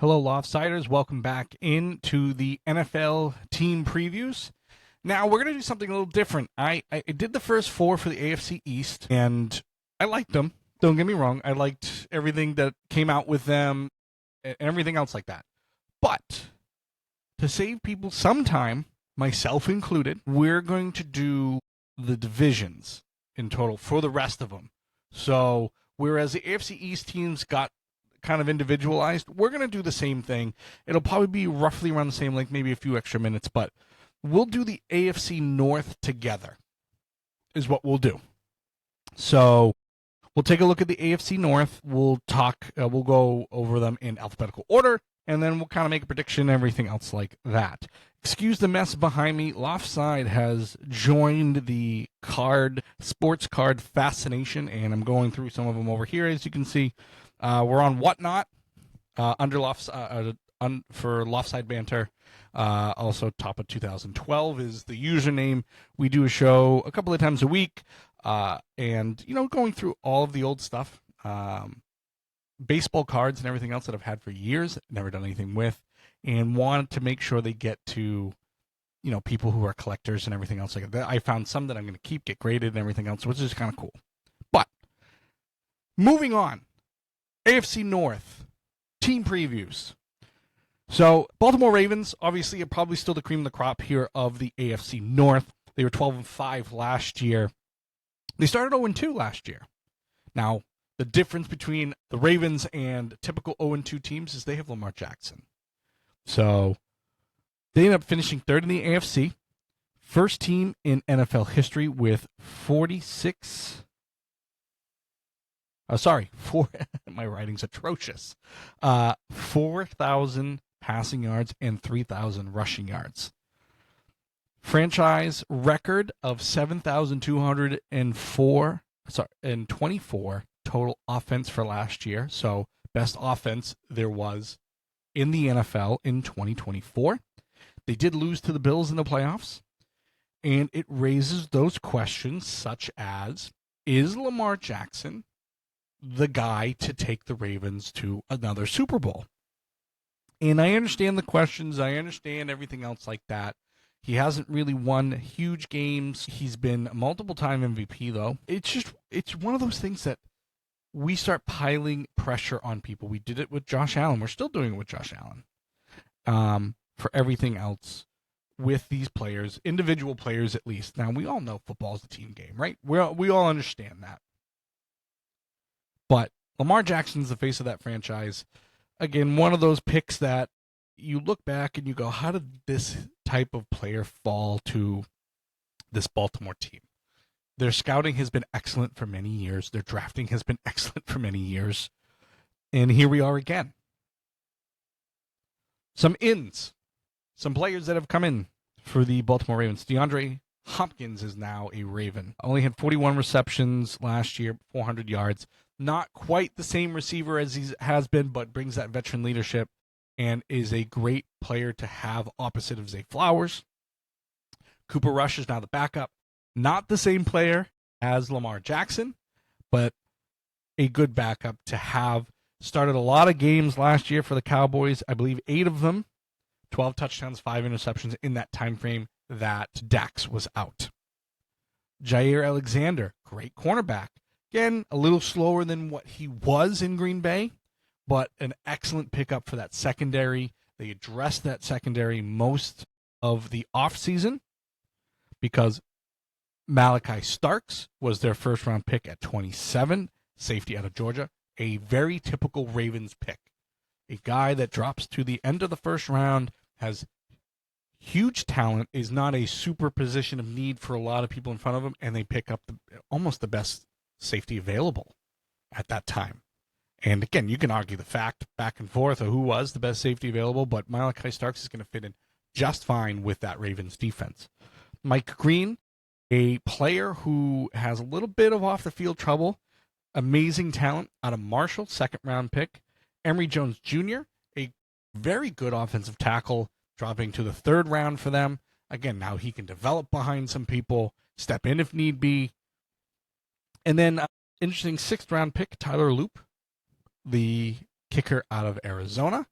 Hello, Loftsiders. Welcome back into the NFL team previews. Now, we're going to do something a little different. I did the first four for the AFC East, and I liked them. Don't get me wrong. I liked everything that came out with them and everything else like that. But to save people some time, myself included, we're going to do the divisions in total for the rest of them. So, whereas the AFC East teams got kind of individualized, we're going to do the same thing. It'll probably be roughly around the same length, maybe a few extra minutes, but we'll do the AFC North together is what we'll do. So we'll take a look at the AFC North. We'll go over them in alphabetical order, and then we'll kind of make a prediction and everything else like that. Excuse the mess behind me. Loftside has joined the sports card fascination, and I'm going through some of them over here, as you can see. We're on Whatnot for Loftside Bantr. Also, top of 2012 is the username. We do a show a couple of times a week, and going through all of the old stuff, baseball cards and everything else that I've had for years, never done anything with, and wanted to make sure they get to people who are collectors and everything else like that. I found some that I'm going to get graded and everything else, which is kind of cool. But moving on. AFC North, team previews. So, Baltimore Ravens, obviously, are probably still the cream of the crop here of the AFC North. They were 12-5 last year. They started 0-2 last year. Now, the difference between the Ravens and typical 0-2 teams is they have Lamar Jackson. So, they ended up finishing third in the AFC. First team in NFL history with 46... my writing's atrocious. 4,000 passing yards and 3,000 rushing yards. Franchise record of 7,224 total offense for last year. So best offense there was in the NFL in 2024. They did lose to the Bills in the playoffs. And it raises those questions such as, is Lamar Jackson the guy to take the Ravens to another Super Bowl? And I understand the questions. I understand everything else like that. He hasn't really won huge games. He's been a multiple-time MVP, though. It's one of those things that we start piling pressure on people. We did it with Josh Allen. We're still doing it with Josh Allen. For everything else with these players, individual players at least. Now, we all know football's a team game, right? We all understand that. But Lamar Jackson's the face of that franchise. Again, one of those picks that you look back and you go, how did this type of player fall to this Baltimore team? Their scouting has been excellent for many years. Their drafting has been excellent for many years. And here we are again. Some players that have come in for the Baltimore Ravens. DeAndre Hopkins is now a Raven. Only had 41 receptions last year, 400 yards. Not quite the same receiver as he has been, but brings that veteran leadership and is a great player to have opposite of Zay Flowers. Cooper Rush is now the backup. Not the same player as Lamar Jackson, but a good backup to have. Started a lot of games last year for the Cowboys. I believe 8 of them, 12 touchdowns, 5 interceptions in that time frame that Dax was out. Jair Alexander, great cornerback. Again, a little slower than what he was in Green Bay, but an excellent pickup for that secondary. They addressed that secondary most of the offseason because Malachi Starks was their first-round pick at 27, safety out of Georgia, a very typical Ravens pick. A guy that drops to the end of the first round, has huge talent, is not a super position of need for a lot of people in front of him, and they pick up almost the best safety available at that time. And again, you can argue the fact back and forth of who was the best safety available, but Malachi Starks is going to fit in just fine with that Ravens defense. Mike Green, a player who has a little bit of off-the-field trouble, amazing talent out of Marshall, second-round pick. Emory Jones Jr., a very good offensive tackle, dropping to the third round for them. Again, now he can develop behind some people, step in if need be. And then, interesting sixth-round pick, Tyler Loop, the kicker out of Arizona.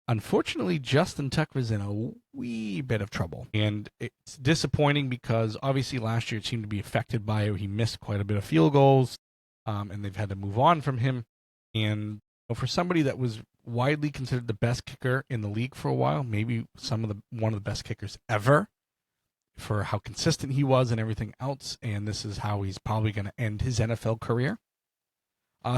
Unfortunately, Justin Tucker's in a wee bit of trouble. And it's disappointing because obviously last year it seemed to be affected by it. He missed quite a bit of field goals, and they've had to move on from him. And for somebody that was widely considered the best kicker in the league for a while, maybe one of the best kickers ever, for how consistent he was and everything else, and this is how he's probably going to end his NFL career.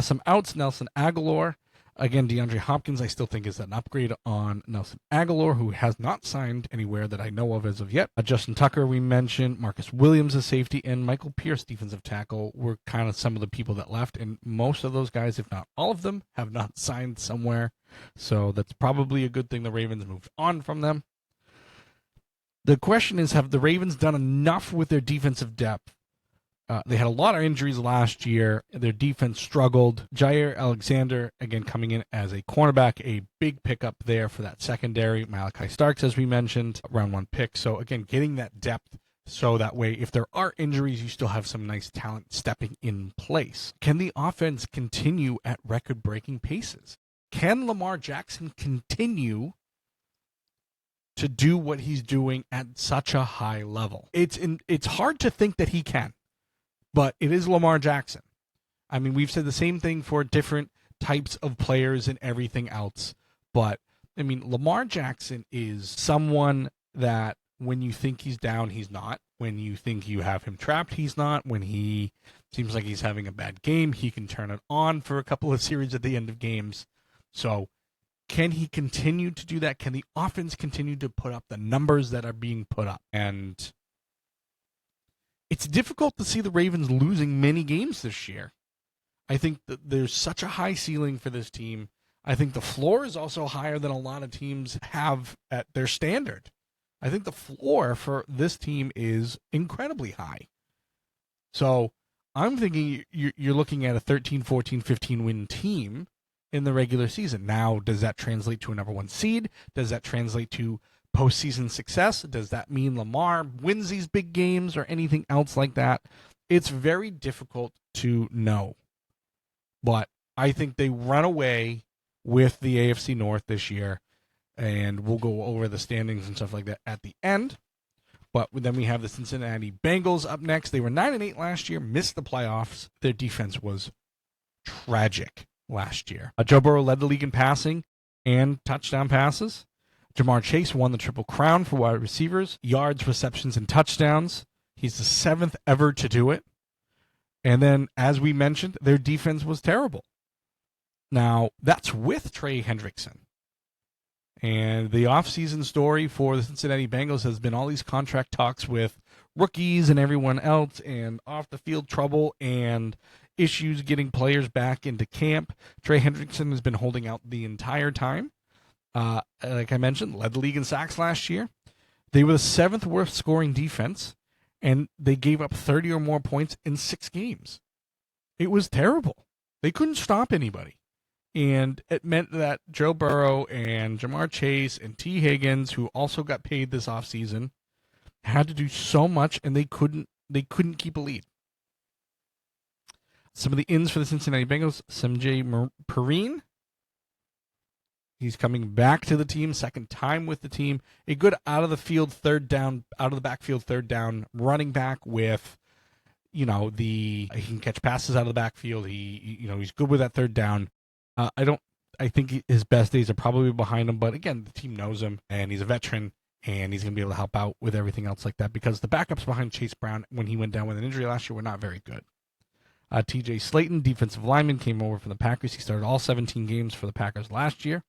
Some outs, Nelson Aguilar. Again, DeAndre Hopkins, I still think is an upgrade on Nelson Aguilar, who has not signed anywhere that I know of as of yet. Justin Tucker, we mentioned. Marcus Williams, a safety, and Michael Pierce, defensive tackle, were kind of some of the people that left, and most of those guys, if not all of them, have not signed somewhere. So that's probably a good thing the Ravens moved on from them. The question is, have the Ravens done enough with their defensive depth? They had a lot of injuries last year. Their defense struggled. Jair Alexander, again, coming in as a cornerback, a big pickup there for that secondary. Malachi Starks, as we mentioned, round 1 pick. So, again, getting that depth so that way, if there are injuries, you still have some nice talent stepping in place. Can the offense continue at record-breaking paces? Can Lamar Jackson continue to do what he's doing at such a high level? It's hard to think that he can. But it is Lamar Jackson. I mean, we've said the same thing for different types of players and everything else. But, I mean, Lamar Jackson is someone that when you think he's down, he's not. When you think you have him trapped, he's not. When he seems like he's having a bad game, he can turn it on for a couple of series at the end of games. So, can he continue to do that? Can the offense continue to put up the numbers that are being put up? And it's difficult to see the Ravens losing many games this year. I think that there's such a high ceiling for this team. I think the floor is also higher than a lot of teams have at their standard. I think the floor for this team is incredibly high. So I'm thinking you're looking at a 13, 14, 15 win team in the regular season. Now, does that translate to a number 1 seed? Does that translate to postseason success? Does that mean Lamar wins these big games or anything else like that? It's very difficult to know. But I think they run away with the AFC North this year, and we'll go over the standings and stuff like that at the end. But then we have the Cincinnati Bengals up next. They were 9-8 last year, missed the playoffs. Their defense was tragic last year. Joe Burrow led the league in passing and touchdown passes. Jamar Chase won the Triple Crown for wide receivers, yards, receptions, and touchdowns. He's the 7th ever to do it. And then, as we mentioned, their defense was terrible. Now, that's with Trey Hendrickson. And the offseason story for the Cincinnati Bengals has been all these contract talks with rookies and everyone else, and off-the-field trouble and issues getting players back into camp. Trey Hendrickson has been holding out the entire time. Like I mentioned, led the league in sacks last year. They were the 7th worst scoring defense, and they gave up 30 or more points in 6 games. It was terrible. They couldn't stop anybody. And it meant that Joe Burrow and Jamar Chase and T. Higgins, who also got paid this offseason, had to do so much, and they couldn't keep a lead. Some of the ins for the Cincinnati Bengals, Samjay Perrine. He's coming back to the team, 2nd time with the team. A good out of the backfield third down running back with, he can catch passes out of the backfield. He's good with that third down. I think his best days are probably behind him, but again, the team knows him, and he's a veteran, and he's going to be able to help out with everything else like that, because the backups behind Chase Brown, when he went down with an injury last year, were not very good. TJ Slayton, defensive lineman, came over from the Packers. He started all 17 games for the Packers last year.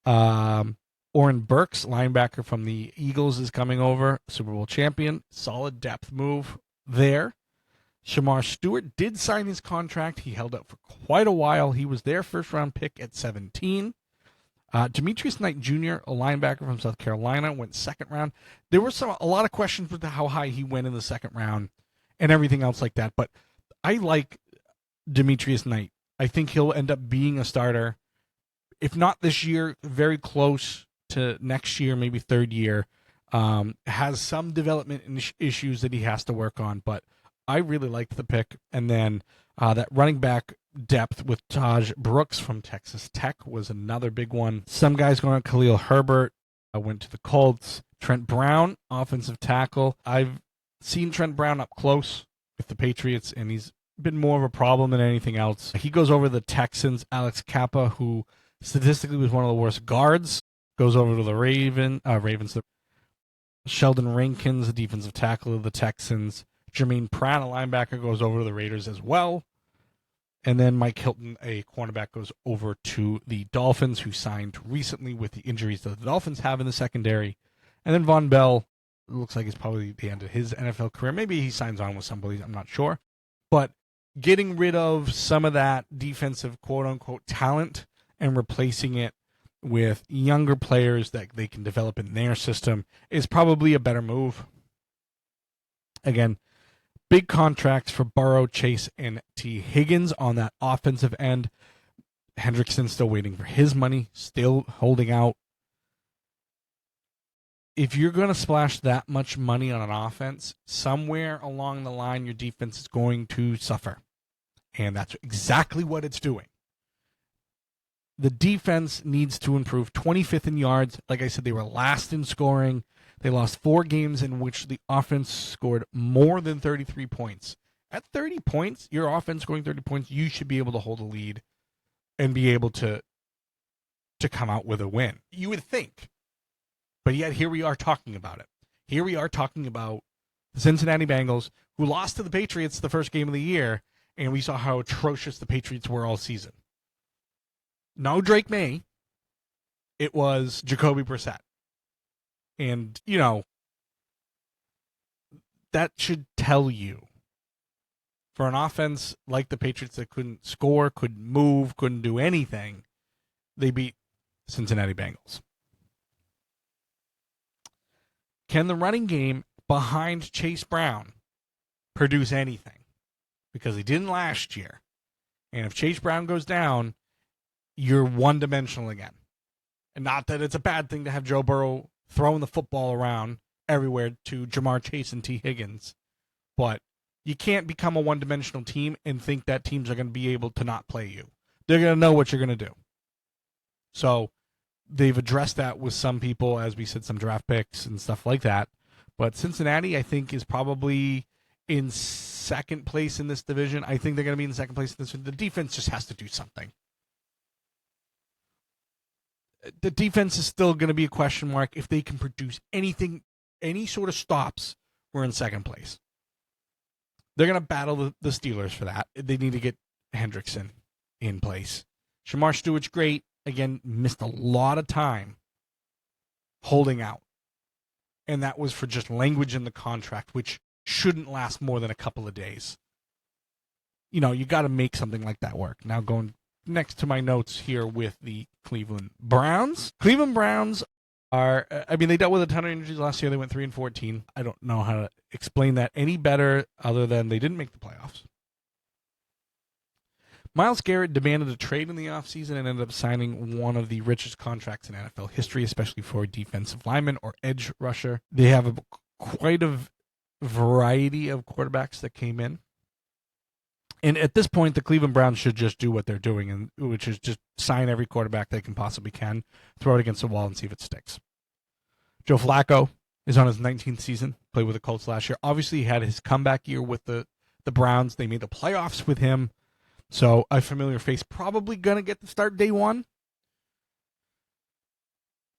Oren Burks, linebacker from the Eagles, is coming over, Super Bowl champion. Solid depth move there. Shamar Stewart did sign his contract. He held out for quite a while. He was their first-round pick at 17. Demetrius Knight Jr., a linebacker from South Carolina, went 2nd round. There were a lot of questions with how high he went in the 2nd round and everything else like that, but I like Demetrius Knight. I think he'll end up being a starter. If not this year, very close to next year, maybe 3rd year. Has some development issues that he has to work on, but I really liked the pick. And then that running back, depth with Taj Brooks from Texas Tech was another big one. Some guys going on. Khalil Herbert went to the Colts. Trent Brown, offensive tackle. I've seen Trent Brown up close with the Patriots, and he's been more of a problem than anything else. He goes over to the Texans. Alex Kappa, who statistically was one of the worst guards, goes over to the Ravens. Sheldon Rankins, the defensive tackle of the Texans. Jermaine Pratt, a linebacker, goes over to the Raiders as well. And then Mike Hilton, a cornerback, goes over to the Dolphins, who signed recently with the injuries that the Dolphins have in the secondary. And then Von Bell, looks like it's probably the end of his NFL career. Maybe he signs on with somebody, I'm not sure. But getting rid of some of that defensive quote-unquote talent and replacing it with younger players that they can develop in their system is probably a better move. Again, big contracts for Burrow, Chase, and T. Higgins on that offensive end. Hendrickson still waiting for his money, still holding out. If you're going to splash that much money on an offense, somewhere along the line your defense is going to suffer. And that's exactly what it's doing. The defense needs to improve. 25th in yards. Like I said, they were last in scoring. They lost 4 games in which the offense scored more than 33 points. At 30 points, your offense scoring 30 points, you should be able to hold a lead and be able to come out with a win. You would think. But yet here we are talking about it. Here we are talking about the Cincinnati Bengals, who lost to the Patriots the first game of the year, and we saw how atrocious the Patriots were all season. No Drake May. It was Jacoby Brissett. And, that should tell you, for an offense like the Patriots that couldn't score, couldn't move, couldn't do anything, they beat Cincinnati Bengals. Can the running game behind Chase Brown produce anything? Because they didn't last year. And if Chase Brown goes down, you're one-dimensional again. And not that it's a bad thing to have Joe Burrow throwing the football around everywhere to Jamar Chase and T. Higgins. But you can't become a one-dimensional team and think that teams are going to be able to not play you. They're going to know what you're going to do. So they've addressed that with some people, as we said, some draft picks and stuff like that. But Cincinnati, I think, is probably in second place in this division. I think they're going to be in second place in this. The defense just has to do something. The defense is still going to be a question mark. If they can produce anything, any sort of stops, we're in second place. They're going to battle the Steelers for that. They need to get Hendrickson in place. Shamar Stewart's great. Again, missed a lot of time holding out. And that was for just language in the contract, which shouldn't last more than a couple of days. You got to make something like that work. Now going next to my notes here with the Cleveland Browns. Cleveland Browns are, they dealt with a ton of injuries last year. They went 3-14. I don't know how to explain that any better other than they didn't make the playoffs. Myles Garrett demanded a trade in the offseason and ended up signing one of the richest contracts in NFL history, especially for a defensive lineman or edge rusher. They have quite a variety of quarterbacks that came in. And at this point, the Cleveland Browns should just do what they're doing, which is just sign every quarterback they can possibly can, throw it against the wall, and see if it sticks. Joe Flacco is on his 19th season, played with the Colts last year. Obviously, he had his comeback year with the Browns. They made the playoffs with him. So a familiar face, probably going to get the start day one.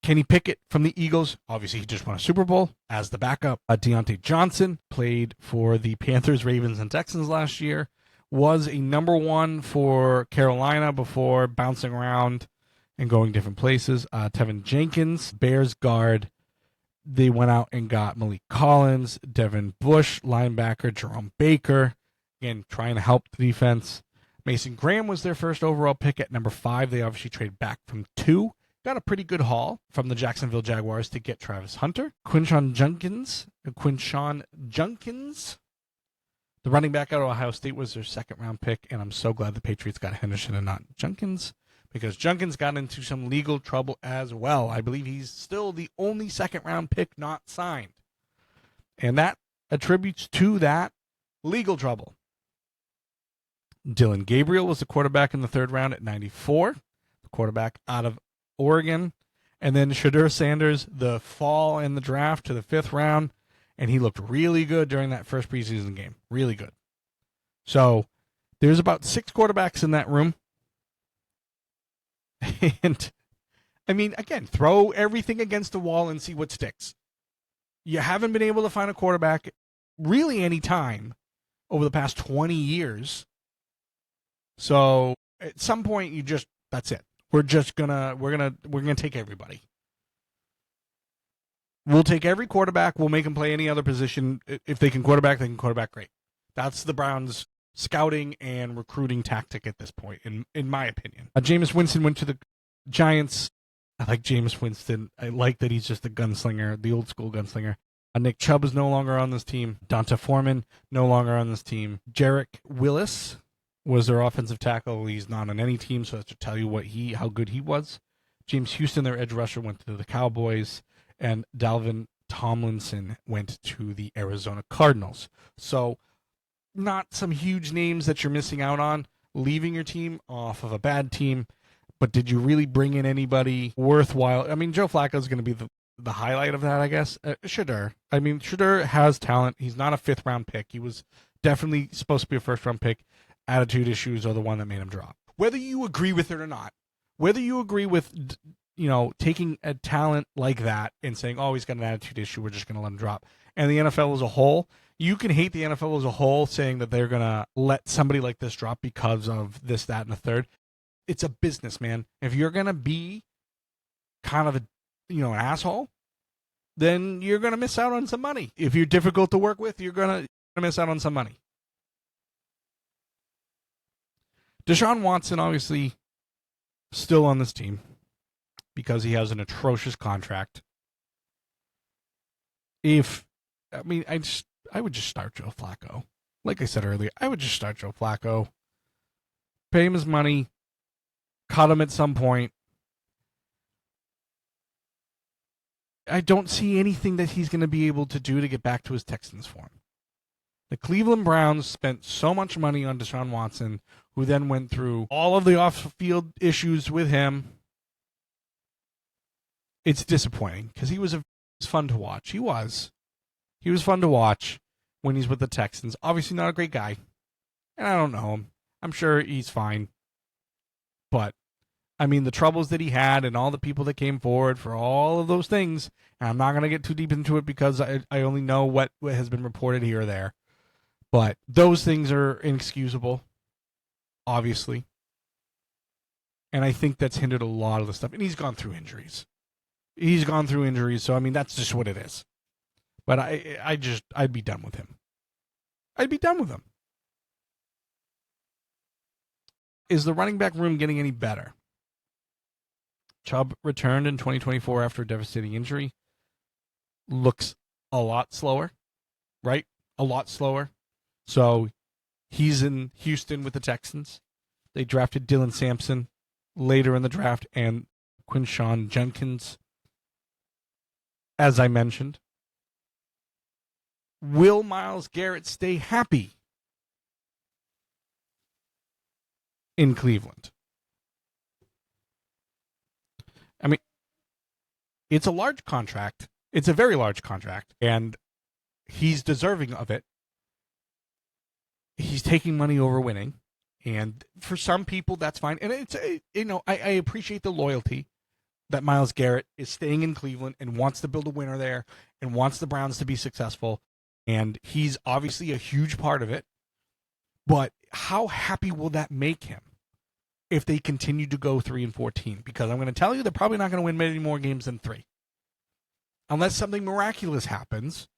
Kenny Pickett from the Eagles. Obviously, he just won a Super Bowl as the backup. Deontay Johnson played for the Panthers, Ravens, and Texans last year. Was a number 1 for Carolina before bouncing around and going different places. Tevin Jenkins, Bears guard. They went out and got Malik Collins, Devin Bush, linebacker, Jerome Baker. Again, trying to help the defense. Mason Graham was their first overall pick at number 5. They obviously traded back from 2. Got a pretty good haul from the Jacksonville Jaguars to get Travis Hunter. Quinshon Junkins. The running back out of Ohio State was their second-round pick, and I'm so glad the Patriots got Henderson and not Junkins, because Junkins got into some legal trouble as well. I believe he's still the only second-round pick not signed. And that attributes to that legal trouble. Dylan Gabriel was the quarterback in the third round at 94, the quarterback out of Oregon. And then Shedeur Sanders, the fall in the draft to the fifth round, and he looked really good during that first preseason game. Really good. So there's about 6 quarterbacks in that room. And, I mean, again, throw everything against the wall and see what sticks. You haven't been able to find a quarterback really any time over the past 20 years. So at some point, that's it. We're gonna take everybody. We'll take every quarterback. We'll make them play any other position. If they can quarterback, they can quarterback. Great. That's the Browns' scouting and recruiting tactic at this point, in my opinion. Jameis Winston went to the Giants. I like Jameis Winston. I like that he's just a gunslinger, the old school gunslinger. Nick Chubb is no longer on this team. Donta Foreman, no longer on this team. Jarek Willis was their offensive tackle. He's not on any team, so that should tell you how good he was. James Houston, their edge rusher, went to the Cowboys, and Dalvin Tomlinson went to the Arizona Cardinals. So not some huge names that you're missing out on, leaving your team off of a bad team, but did you really bring in anybody worthwhile? I mean, Joe Flacco is going to be the highlight of that, I guess. Shedeur. I mean, Shedeur has talent. He's not a fifth-round pick. He was definitely supposed to be a first-round pick. Attitude issues are the one that made him drop. Whether you agree with it or not, whether you agree with, taking a talent like that and saying, oh, he's got an attitude issue, we're just going to let him drop. And the NFL as a whole, you can hate the NFL as a whole saying that they're going to let somebody like this drop because of this, that, and the third. It's a business, man. If you're going to be kind of an asshole, then you're going to miss out on some money. If you're difficult to work with, you're going to miss out on some money. Deshaun Watson, obviously, still on this team because he has an atrocious contract. I would just start Joe Flacco. Like I said earlier, I would just start Joe Flacco. Pay him his money. Cut him at some point. I don't see anything that he's going to be able to do to get back to his Texans form. The Cleveland Browns spent so much money on Deshaun Watson, who then went through all of the off-field issues with him. It's disappointing because he was fun to watch. He was fun to watch when he's with the Texans. Obviously not a great guy, and I don't know him. I'm sure he's fine. But, I mean, the troubles that he had and all the people that came forward for all of those things, and I'm not going to get too deep into it because I only know what has been reported here or there. But those things are inexcusable, obviously. And I think that's hindered a lot of the stuff. And he's gone through injuries. So, I mean, that's just what it is. But I'd be done with him. Is the running back room getting any better? Chubb returned in 2024 after a devastating injury. Looks a lot slower, right? A lot slower. So he's in Houston with the Texans. They drafted Dylan Sampson later in the draft and Quinshawn Jenkins, as I mentioned. Will Myles Garrett stay happy in Cleveland? I mean, it's a large contract. It's a very large contract, and he's deserving of it. He's taking money over winning, and for some people, that's fine. And it's I appreciate the loyalty that Myles Garrett is staying in Cleveland and wants to build a winner there and wants the Browns to be successful, and he's obviously a huge part of it. But how happy will that make him if they continue to go 3-14? Because I'm going to tell you, they're probably not going to win many more games than 3, unless something miraculous happens.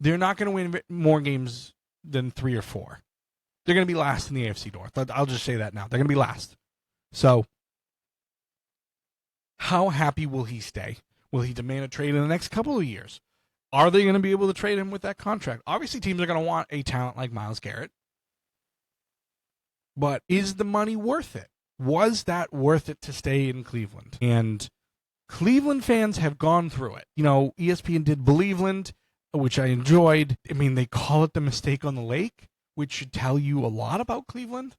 They're not going to win more games than 3 or 4. They're going to be last in the AFC North. I'll just say that now. They're going to be last. So, how happy will he stay? Will he demand a trade in the next couple of years? Are they going to be able to trade him with that contract? Obviously, teams are going to want a talent like Myles Garrett. But is the money worth it? Was that worth it to stay in Cleveland? And Cleveland fans have gone through it. ESPN did Believeland, which I enjoyed. I mean, they call it the mistake on the lake, which should tell you a lot about Cleveland.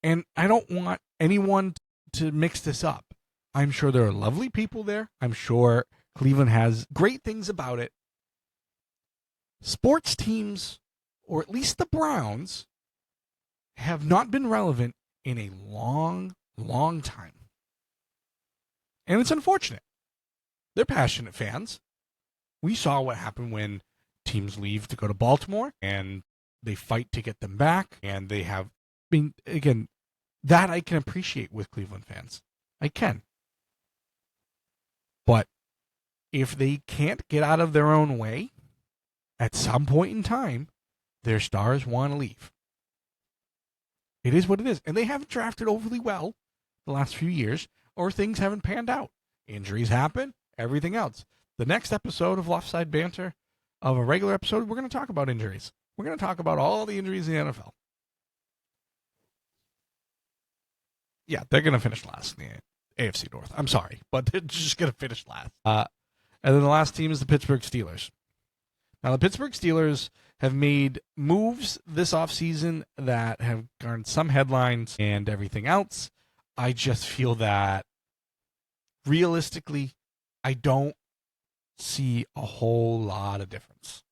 And I don't want anyone to mix this up. I'm sure there are lovely people there. I'm sure Cleveland has great things about it. Sports teams, or at least the Browns, have not been relevant in a long, long time. And it's unfortunate. They're passionate fans. We saw what happened when teams leave to go to Baltimore, and they fight to get them back, and they have, again, that I can appreciate with Cleveland fans. I can. But if they can't get out of their own way, at some point in time, their stars want to leave. It is what it is. And they haven't drafted overly well the last few years, or things haven't panned out. Injuries happen, everything else. The next episode of Loftside Bantr, of a regular episode, we're going to talk about injuries. We're going to talk about all the injuries in the NFL. Yeah, they're going to finish last in the AFC North. I'm sorry, but they're just going to finish last. And then the last team is the Pittsburgh Steelers. Now, the Pittsburgh Steelers have made moves this offseason that have garnered some headlines and everything else. I just feel that, realistically, I don't see a whole lot of difference.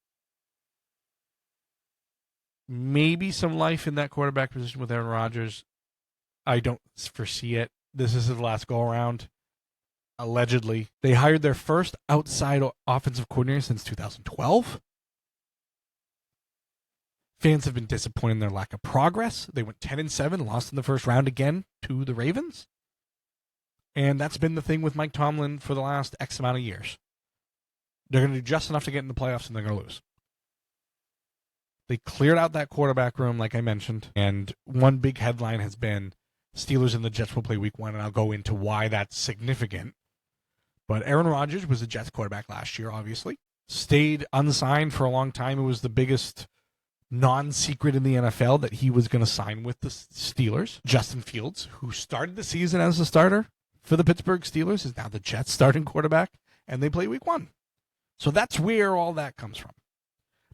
Maybe some life in that quarterback position with Aaron Rodgers. I don't foresee it. This is his last go-around. Allegedly. They hired their first outside offensive coordinator since 2012. Fans have been disappointed in their lack of progress. They went 10-7, lost in the first round again to the Ravens. And that's been the thing with Mike Tomlin for the last X amount of years. They're going to do just enough to get in the playoffs, and they're going to lose. They cleared out that quarterback room, like I mentioned, and one big headline has been Steelers and the Jets will play week 1, and I'll go into why that's significant. But Aaron Rodgers was the Jets quarterback last year, obviously. Stayed unsigned for a long time. It was the biggest non-secret in the NFL that he was going to sign with the Steelers. Justin Fields, who started the season as a starter for the Pittsburgh Steelers, is now the Jets starting quarterback, and they play week 1. So that's where all that comes from.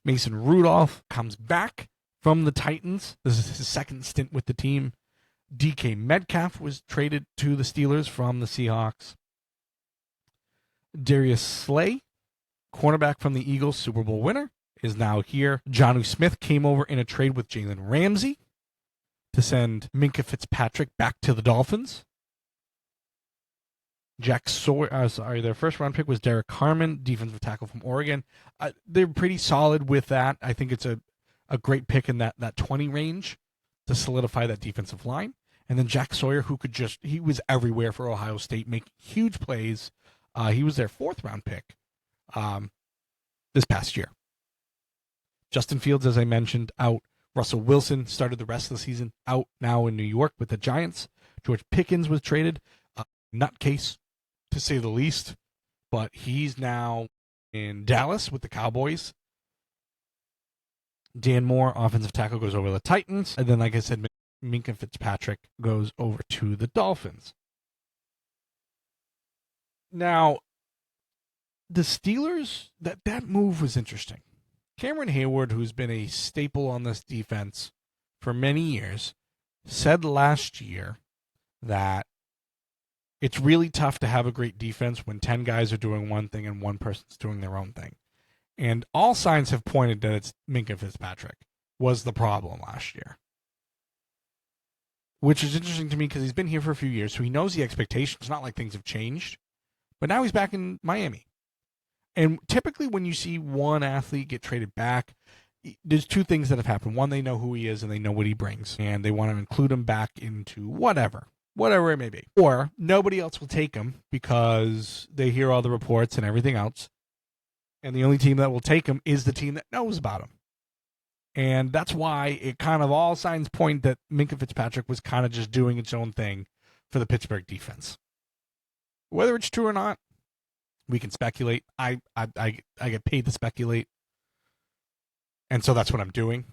Mason Rudolph comes back from the Titans. This is his second stint with the team. DK Metcalf was traded to the Steelers from the Seahawks. Darius Slay, cornerback from the Eagles, Super Bowl winner, is now here. Jonnu Smith came over in a trade with Jalen Ramsey to send Minkah Fitzpatrick back to the Dolphins. Jack Sawyer, their first round pick was Derek Harmon, defensive tackle from Oregon. They're pretty solid with that. I think it's a great pick in that 20 range to solidify that defensive line. And then Jack Sawyer, he was everywhere for Ohio State, making huge plays. He was their 4th round pick this past year. Justin Fields, as I mentioned, out. Russell Wilson started the rest of the season out now in New York with the Giants. George Pickens was traded. Nutcase, to say the least, but he's now in Dallas with the Cowboys. Dan Moore, offensive tackle, goes over to the Titans. And then, like I said, Minkah Fitzpatrick goes over to the Dolphins. Now, the Steelers, that move was interesting. Cameron Hayward, who's been a staple on this defense for many years, said last year that it's really tough to have a great defense when 10 guys are doing one thing and one person's doing their own thing. And all signs have pointed that it's Minkah Fitzpatrick was the problem last year. Which is interesting to me because he's been here for a few years, so he knows the expectations. It's not like things have changed. But now he's back in Miami. And typically when you see one athlete get traded back, there's 2 things that have happened. One, they know who he is and they know what he brings. And they want to include him back into whatever it may be. Or nobody else will take him because they hear all the reports and everything else. And the only team that will take him is the team that knows about him. And that's why it kind of all signs point that Minkah Fitzpatrick was kind of just doing its own thing for the Pittsburgh defense. Whether it's true or not, we can speculate. I get paid to speculate. And so that's what I'm doing.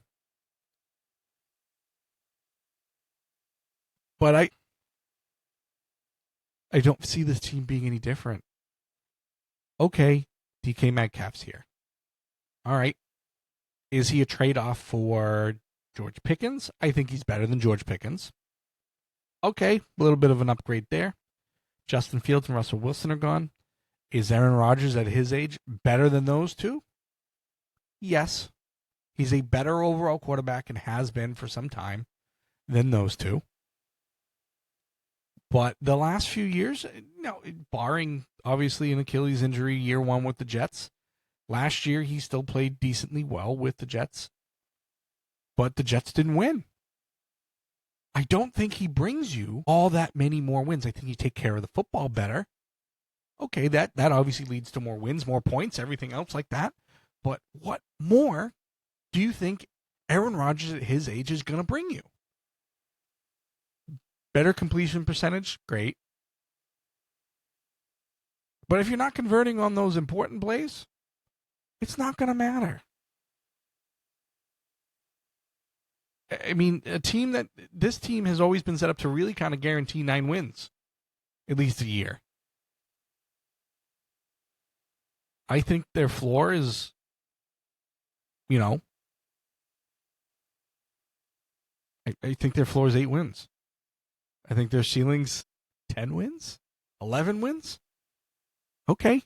But I don't see this team being any different. Okay, DK Metcalf's here. All right. Is he a trade-off for George Pickens? I think he's better than George Pickens. Okay, a little bit of an upgrade there. Justin Fields and Russell Wilson are gone. Is Aaron Rodgers at his age better than those two? Yes. He's a better overall quarterback and has been for some time than those two. But the last few years, barring obviously an Achilles injury year one with the Jets, last year he still played decently well with the Jets. But the Jets didn't win. I don't think he brings you all that many more wins. I think you take care of the football better. Okay, that obviously leads to more wins, more points, everything else like that. But what more do you think Aaron Rodgers at his age is going to bring you? Better completion percentage? Great. But if you're not converting on those important plays, it's not going to matter. I mean, this team has always been set up to really kind of guarantee 9 wins, at least a year. I think their floor is, I think their floor is 8 wins. I think their ceiling's 10 wins, 11 wins. Okay.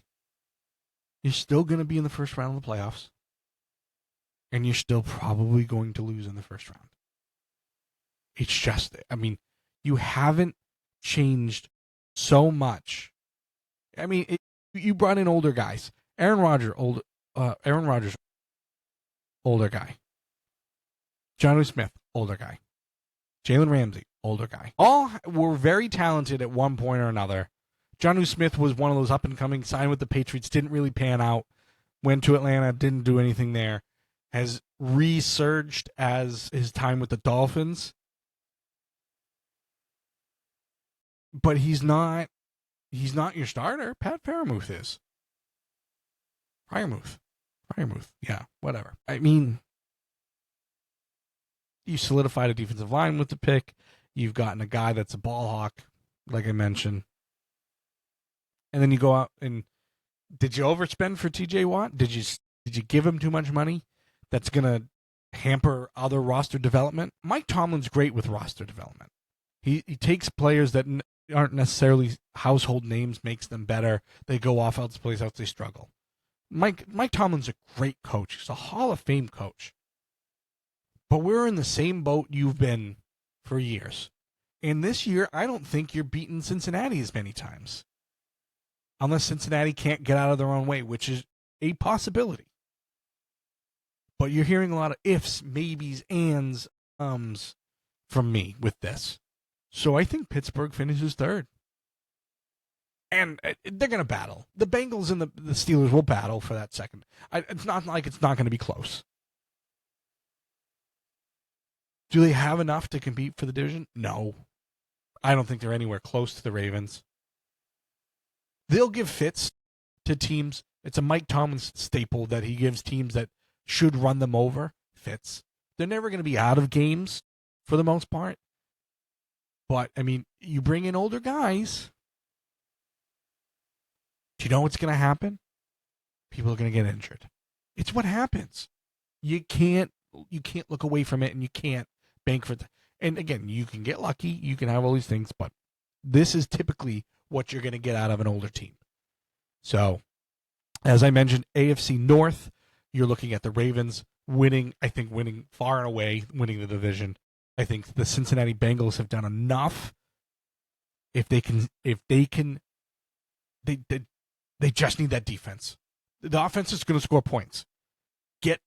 You're still going to be in the first round of the playoffs. And you're still probably going to lose in the first round. It's just, you haven't changed so much. You brought in older guys. Aaron Rodgers, older guy. Jonnu Smith, older guy. Jalen Ramsey, older guy. All were very talented at one point or another. Jonnu Smith was one of those up-and-coming, signed with the Patriots, didn't really pan out, went to Atlanta, didn't do anything there, has resurged as his time with the Dolphins. But he's not your starter. Pat Freiermuth is. Freiermuth. Yeah, whatever. You solidified a defensive line with the pick. You've gotten a guy that's a ball hawk, like I mentioned. And then you go out and did you overspend for TJ Watt? Did you give him too much money? That's going to hamper other roster development. Mike Tomlin's great with roster development. He takes players that aren't necessarily household names, makes them better. They go off else plays out, they struggle. Mike Tomlin's a great coach. He's a Hall of Fame coach. But we're in the same boat you've been for years. And this year, I don't think you're beating Cincinnati as many times. Unless Cincinnati can't get out of their own way, which is a possibility. But you're hearing a lot of ifs, maybes, ands, from me with this. So I think Pittsburgh finishes third. And they're going to battle. The Bengals and the Steelers will battle for that second. It's not like it's not going to be close. Do they have enough to compete for the division? No. I don't think they're anywhere close to the Ravens. They'll give fits to teams. It's a Mike Tomlin staple that he gives teams that should run them over fits. They're never going to be out of games for the most part. But, you bring in older guys. Do you know what's going to happen? People are going to get injured. It's what happens. You can't look away from it, and you can't bank for it. And again, you can get lucky. You can have all these things, but this is typically what you're going to get out of an older team. So, as I mentioned, AFC North, you're looking at the Ravens winning far and away, winning the division. I think the Cincinnati Bengals have done enough. They just need that defense. The offense is going to score points. Get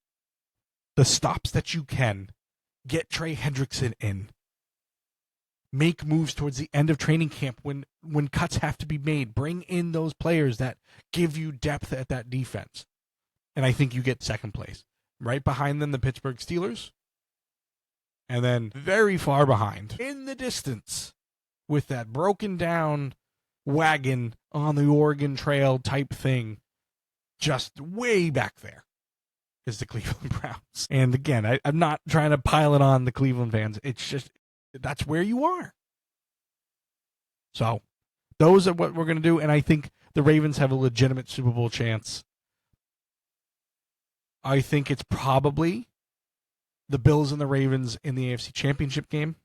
the stops that you can. Get Trey Hendrickson in. Make moves towards the end of training camp when cuts have to be made. Bring in those players that give you depth at that defense. And I think you get second place. Right behind them, the Pittsburgh Steelers. And then very far behind, in the distance, with that broken down wagon on the Oregon Trail type thing, just way back there, is the Cleveland Browns. And again, I'm not trying to pile it on the Cleveland fans. It's just, that's where you are. So, those are what we're going to do. And I think the Ravens have a legitimate Super Bowl chance. I think it's probably the Bills and the Ravens in the AFC Championship game.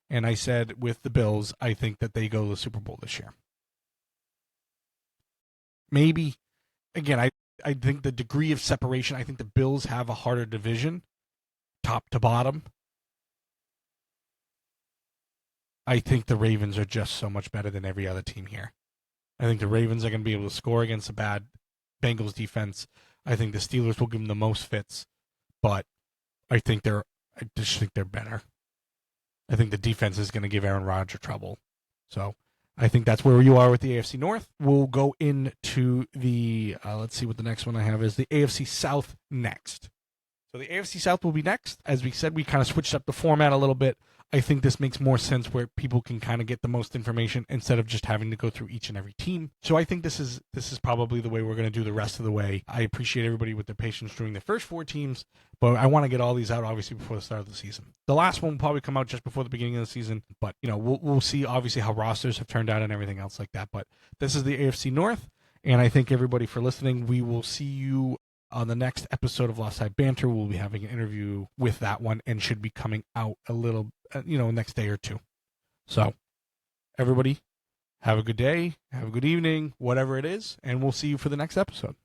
And I said with the Bills, I think that they go to the Super Bowl this year. Maybe, again, I think the degree of separation, I think the Bills have a harder division, top to bottom. I think the Ravens are just so much better than every other team here. I think the Ravens are going to be able to score against a bad Bengals defense. I think the Steelers will give them the most fits, but I just think they're better. I think the defense is going to give Aaron Rodgers trouble. So I think that's where you are with the AFC North. We'll go into the, let's see what the next one I have is, the AFC South next. So the AFC South will be next. As we said, we kind of switched up the format a little bit. I think this makes more sense where people can kind of get the most information instead of just having to go through each and every team. So I think this is probably the way we're going to do the rest of the way. I appreciate everybody with their patience during the first 4 teams, but I want to get all these out obviously before the start of the season. The last one will probably come out just before the beginning of the season, but we'll see obviously how rosters have turned out and everything else like that. But this is the AFC North, and I thank everybody for listening. We will see you on the next episode of Loftside Bantr. We'll be having an interview with that one and should be coming out a little, next day or two. So, everybody, have a good day, have a good evening, whatever it is, and we'll see you for the next episode.